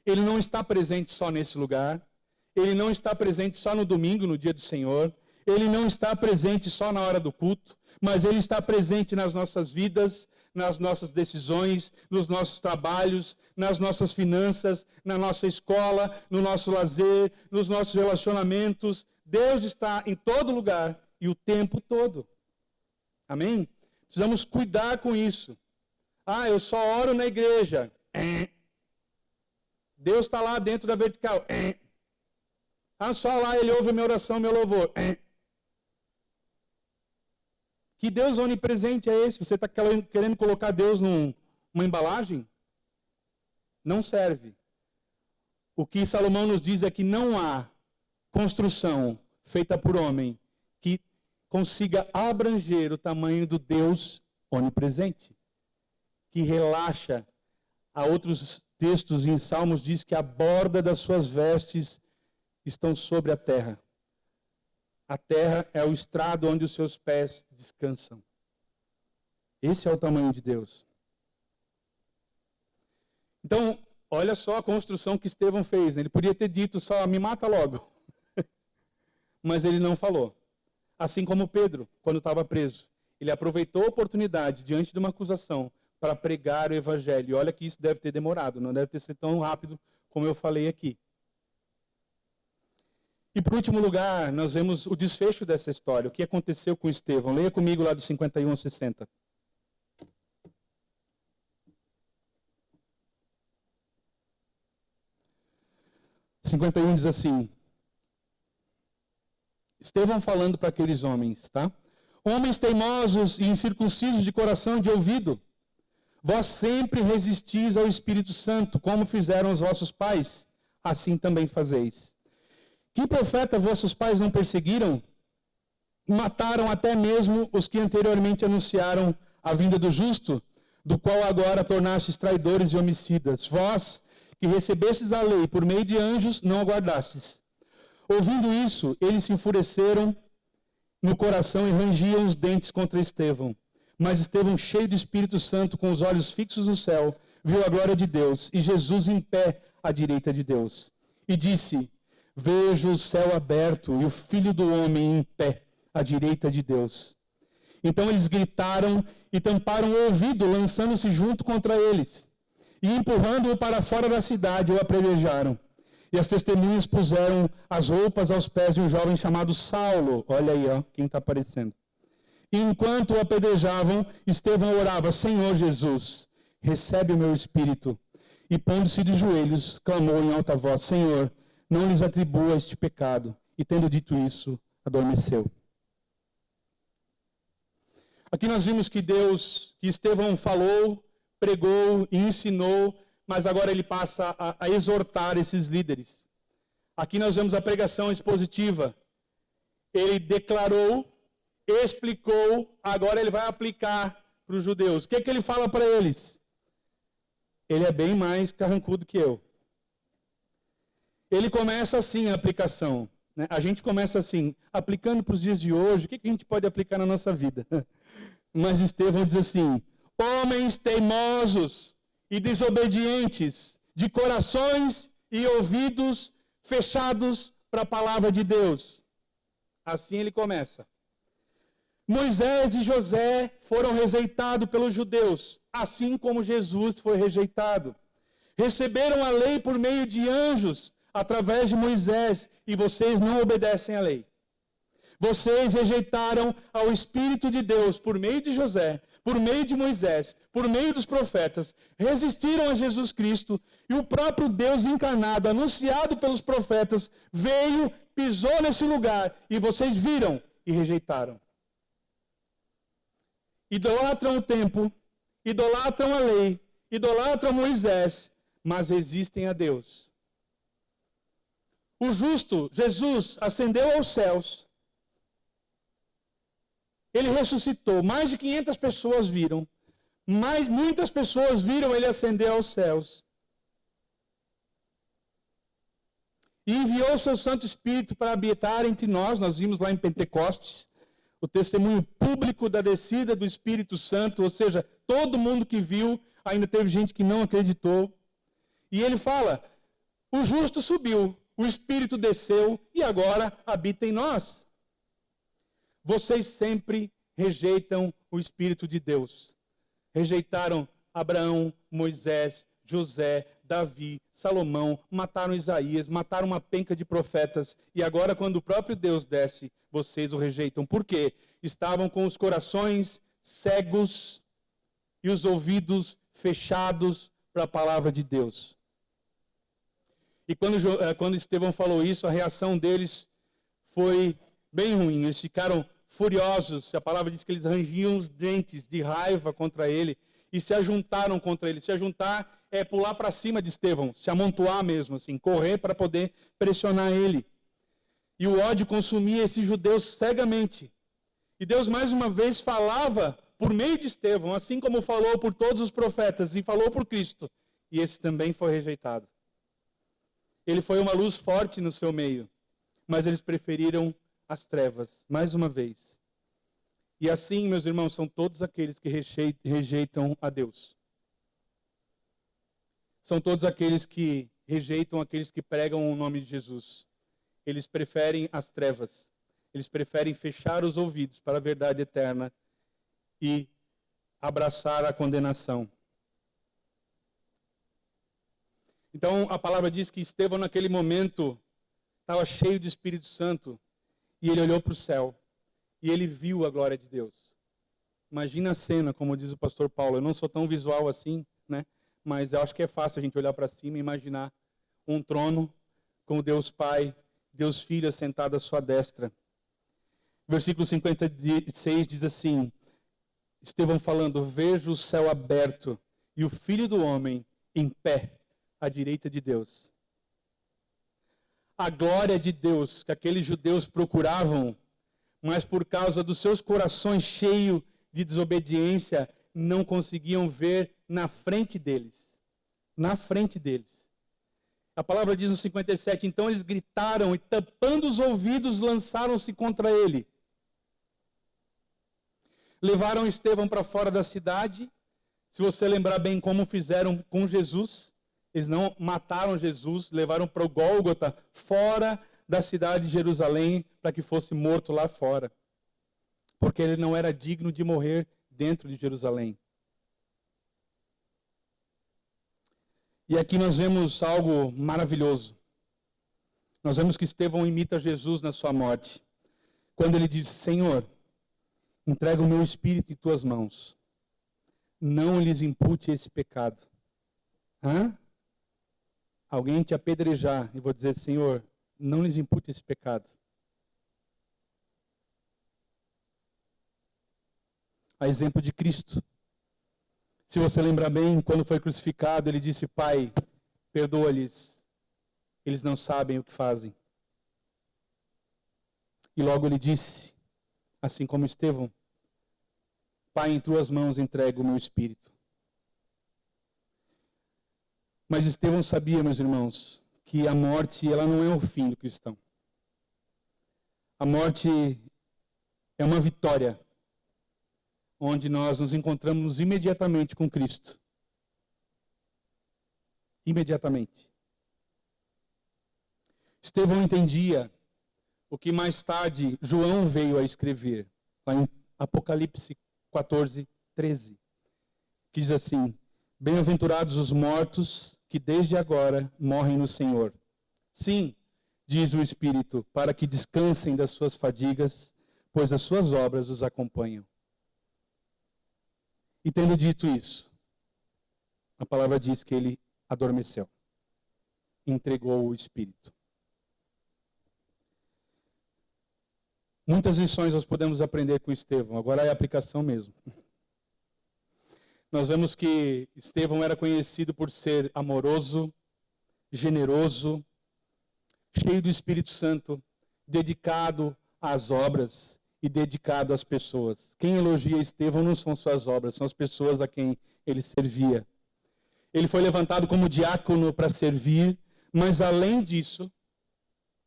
Ele não está presente só nesse lugar. Ele não está presente só no domingo, no dia do Senhor. Ele não está presente só na hora do culto. Mas Ele está presente nas nossas vidas, nas nossas decisões, nos nossos trabalhos, nas nossas finanças, na nossa escola, no nosso lazer, nos nossos relacionamentos. Deus está em todo lugar e o tempo todo. Amém? Precisamos cuidar com isso. Ah, eu só oro na igreja. Deus está lá dentro da vertical. Ah, só lá Ele ouve minha oração, meu louvor. Que Deus onipresente é esse? Você está querendo colocar Deus numa embalagem? Não serve. O que Salomão nos diz é que não há construção feita por homem que consiga abranger o tamanho do Deus onipresente. Que relaxa. Há outros textos em Salmos diz que a borda das suas vestes estão sobre a terra. A terra é o estrado onde os seus pés descansam. Esse é o tamanho de Deus. Então, olha só a construção que Estevão fez. Né? Ele podia ter dito só, me mata logo. Mas ele não falou. Assim como Pedro, quando estava preso. Ele aproveitou a oportunidade, diante de uma acusação, para pregar o evangelho. E olha que isso deve ter demorado, não deve ter sido tão rápido como eu falei aqui. E por último lugar, nós vemos o desfecho dessa história. O que aconteceu com Estevão? Leia comigo lá do 51 ao 60. O 51 diz assim. Estevão falando para aqueles homens, tá? Homens teimosos e incircuncisos de coração e de ouvido. Vós sempre resistis ao Espírito Santo, como fizeram os vossos pais. Assim também fazeis. Que profeta vossos pais não perseguiram? Mataram até mesmo os que anteriormente anunciaram a vinda do justo, do qual agora tornastes traidores e homicidas. Vós, que recebestes a lei por meio de anjos, não aguardastes. Ouvindo isso, eles se enfureceram no coração e rangiam os dentes contra Estevão. Mas Estevão, cheio do Espírito Santo, com os olhos fixos no céu, viu a glória de Deus e Jesus em pé à direita de Deus. E disse... Vejo o céu aberto e o Filho do Homem em pé, à direita de Deus. Então eles gritaram e tamparam o ouvido, lançando-se junto contra eles. E empurrando-o para fora da cidade, o apedrejaram. E as testemunhas puseram as roupas aos pés de um jovem chamado Saulo. Olha aí, ó, quem está aparecendo. E enquanto o apedrejavam, Estevão orava, Senhor Jesus, recebe o meu espírito. E pondo-se de joelhos, clamou em alta voz, Senhor, não lhes atribua este pecado. E tendo dito isso, adormeceu. Aqui nós vimos que Estevão falou, pregou e ensinou, mas agora ele passa a exortar esses líderes. Aqui nós vemos a pregação expositiva. Ele declarou, explicou, agora ele vai aplicar para os judeus. O que ele fala para eles? Ele é bem mais carrancudo que eu. Ele começa assim a aplicação. Né? A gente começa assim, aplicando para os dias de hoje, o que a gente pode aplicar na nossa vida? Mas Estevão diz assim: homens teimosos e desobedientes, de corações e ouvidos fechados para a palavra de Deus. Assim ele começa. Moisés e José foram rejeitados pelos judeus, assim como Jesus foi rejeitado. Receberam a lei por meio de anjos, através de Moisés, e vocês não obedecem à lei. Vocês rejeitaram ao Espírito de Deus por meio de José, por meio de Moisés, por meio dos profetas, resistiram a Jesus Cristo, e o próprio Deus encarnado, anunciado pelos profetas, veio, pisou nesse lugar, e vocês viram e rejeitaram. Idolatram o templo, idolatram a lei, idolatram Moisés, mas resistem a Deus. O justo, Jesus, ascendeu aos céus. Ele ressuscitou. Mais de 500 pessoas viram. Muitas pessoas viram ele ascender aos céus. E enviou seu Santo Espírito para habitar entre nós. Nós vimos lá em Pentecostes o testemunho público da descida do Espírito Santo. Ou seja, todo mundo que viu, ainda teve gente que não acreditou. E ele fala, o justo subiu. O Espírito desceu e agora habita em nós. Vocês sempre rejeitam o Espírito de Deus. Rejeitaram Abraão, Moisés, José, Davi, Salomão, mataram Isaías, mataram uma penca de profetas. E agora, quando o próprio Deus desce, vocês o rejeitam. Por quê? Estavam com os corações cegos e os ouvidos fechados para a palavra de Deus. E quando Estevão falou isso, a reação deles foi bem ruim. Eles ficaram furiosos. A palavra diz que eles rangiam os dentes de raiva contra ele e se ajuntaram contra ele. Se ajuntar é pular para cima de Estevão, se amontoar mesmo, assim, correr para poder pressionar ele. E o ódio consumia esses judeus cegamente. E Deus mais uma vez falava por meio de Estevão, assim como falou por todos os profetas e falou por Cristo. E esse também foi rejeitado. Ele foi uma luz forte no seu meio, mas eles preferiram as trevas, mais uma vez. E assim, meus irmãos, são todos aqueles que rejeitam a Deus. São todos aqueles que rejeitam aqueles que pregam o nome de Jesus. Eles preferem as trevas. Eles preferem fechar os ouvidos para a verdade eterna e abraçar a condenação. Então, a palavra diz que Estevão, naquele momento, estava cheio do Espírito Santo. E ele olhou para o céu. E ele viu a glória de Deus. Imagina a cena, como diz o pastor Paulo. Eu não sou tão visual assim, né? Mas eu acho que é fácil a gente olhar para cima e imaginar um trono com Deus Pai, Deus Filho assentado à sua destra. Versículo 56 diz assim, Estevão falando, vejo o céu aberto e o Filho do Homem em pé à direita de Deus. A glória de Deus que aqueles judeus procuravam, mas por causa dos seus corações cheios de desobediência, não conseguiam ver na frente deles. Na frente deles. A palavra diz no 57, então eles gritaram e tampando os ouvidos lançaram-se contra ele. Levaram Estevão para fora da cidade. Se você lembrar bem como fizeram com Jesus, eles não mataram Jesus, levaram para o Gólgota, fora da cidade de Jerusalém, para que fosse morto lá fora. Porque ele não era digno de morrer dentro de Jerusalém. E aqui nós vemos algo maravilhoso. Nós vemos que Estevão imita Jesus na sua morte. Quando ele diz, Senhor, entrega o meu espírito em tuas mãos. Não lhes impute esse pecado. Alguém te apedrejar e vou dizer, Senhor, não lhes impute esse pecado. a exemplo de Cristo. Se você lembrar bem, quando foi crucificado, ele disse: Pai, perdoa-lhes, eles não sabem o que fazem. E logo ele disse, assim como Estevão: Pai, em tuas mãos entrego o meu espírito. Mas Estevão sabia, meus irmãos, que a morte, ela não é o fim do cristão. A morte é uma vitória, onde nós nos encontramos imediatamente com Cristo. Imediatamente. Estevão entendia o que mais tarde João veio a escrever, lá em Apocalipse 14, 13, que diz assim: Bem-aventurados os mortos que desde agora morrem no Senhor. Sim, diz o Espírito, para que descansem das suas fadigas, pois as suas obras os acompanham. E tendo dito isso, a palavra diz que ele adormeceu, entregou o Espírito. Muitas lições nós podemos aprender com Estevão, agora é a aplicação mesmo. Nós vemos que Estevão era conhecido por ser amoroso, generoso, cheio do Espírito Santo, dedicado às obras e dedicado às pessoas. Quem elogia Estevão não são suas obras, são as pessoas a quem ele servia. Ele foi levantado como diácono para servir, mas além disso,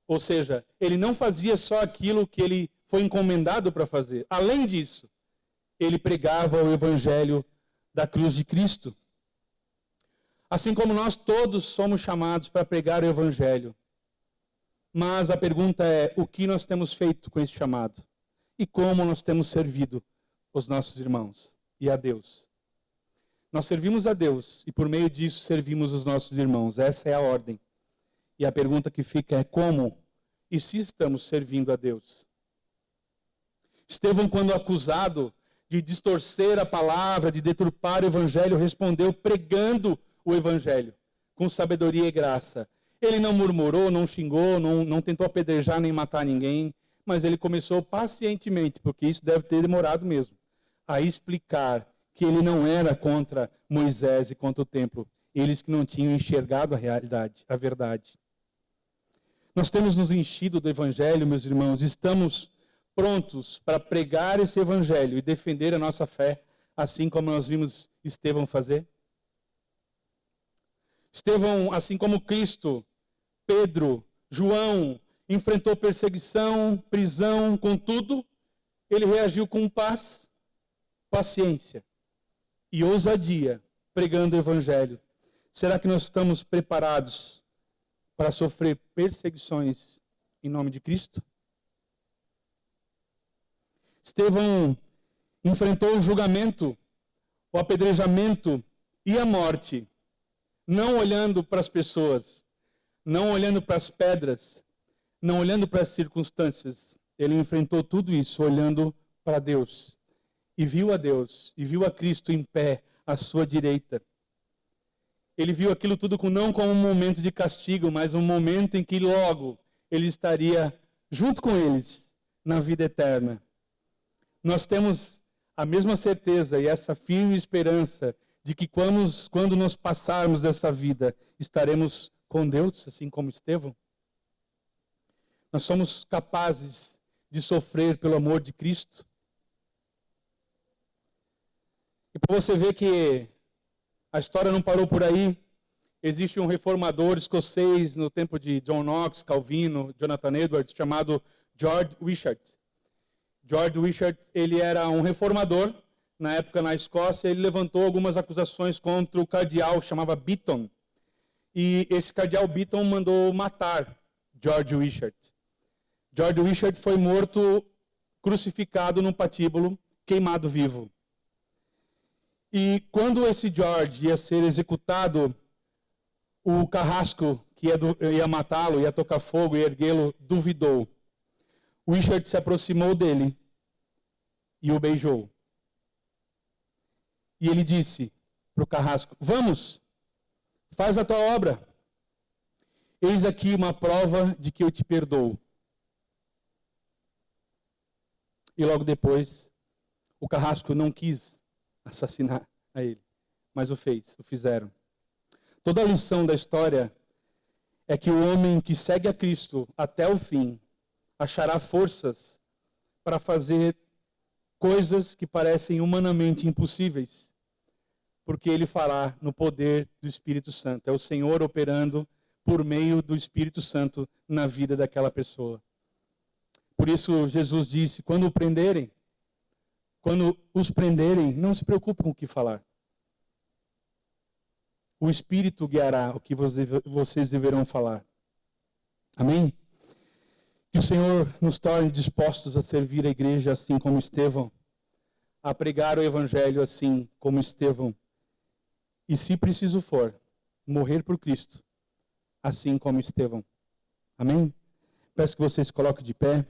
ou seja, ele não fazia só aquilo que ele foi encomendado para fazer. Além disso, ele pregava o evangelho da cruz de Cristo. Assim como nós todos somos chamados para pregar o evangelho. Mas a pergunta é: o que nós temos feito com esse chamado? E como nós temos servido os nossos irmãos e a Deus? Nós servimos a Deus e por meio disso servimos os nossos irmãos. Essa é a ordem. E a pergunta que fica é: como e se estamos servindo a Deus? Estevão, quando acusado de distorcer a palavra, de deturpar o evangelho, respondeu pregando o evangelho com sabedoria e graça. Ele não murmurou, não xingou, não tentou apedrejar nem matar ninguém, mas ele começou pacientemente, porque isso deve ter demorado mesmo, a explicar que ele não era contra Moisés e contra o templo, eles que não tinham enxergado a realidade, a verdade. Nós temos nos enchido do evangelho, meus irmãos, estamos prontos para pregar esse evangelho e defender a nossa fé, assim como nós vimos Estevão fazer? Estevão, assim como Cristo, Pedro, João, enfrentou perseguição, prisão, contudo, ele reagiu com paz, paciência e ousadia, pregando o evangelho. Será que nós estamos preparados para sofrer perseguições em nome de Cristo? Estevão enfrentou o julgamento, o apedrejamento e a morte, não olhando para as pessoas, não olhando para as pedras, não olhando para as circunstâncias. Ele enfrentou tudo isso olhando para Deus. E viu a Deus, e viu a Cristo em pé à sua direita. Ele viu aquilo tudo não como um momento de castigo, mas um momento em que logo ele estaria junto com eles na vida eterna. Nós temos a mesma certeza e essa firme esperança de que quando nós passarmos dessa vida, estaremos com Deus, assim como Estevão. Nós somos capazes de sofrer pelo amor de Cristo. E para você ver que a história não parou por aí, existe um reformador escocês no tempo de John Knox, Calvino, Jonathan Edwards, chamado George Wishart. George Wishart, ele era um reformador, na época na Escócia. Ele levantou algumas acusações contra o cardeal que chamava Beaton. E esse cardeal Beaton mandou matar George Wishart. George Wishart foi morto, crucificado num patíbulo, queimado vivo. E quando esse George ia ser executado, o carrasco que ia matá-lo, ia tocar fogo e erguê-lo, duvidou. Wishart se aproximou dele e o beijou. E ele disse para o carrasco: vamos, faz a tua obra. Eis aqui uma prova de que eu te perdoo. E logo depois, O carrasco não quis assassinar a ele, mas o fizeram. Toda a lição da história é que o homem que segue a Cristo até o fim achará forças para fazer coisas que parecem humanamente impossíveis, porque ele fará no poder do Espírito Santo. É o Senhor operando por meio do Espírito Santo na vida daquela pessoa. Por isso Jesus disse, quando os prenderem, não se preocupe com o que falar. O Espírito guiará o que vocês deverão falar. Amém? Que o Senhor nos torne dispostos a servir a igreja assim como Estevão, a pregar o Evangelho assim como Estevão, e se preciso for, morrer por Cristo, assim como Estevão. Amém? Peço que vocês se coloquem de pé.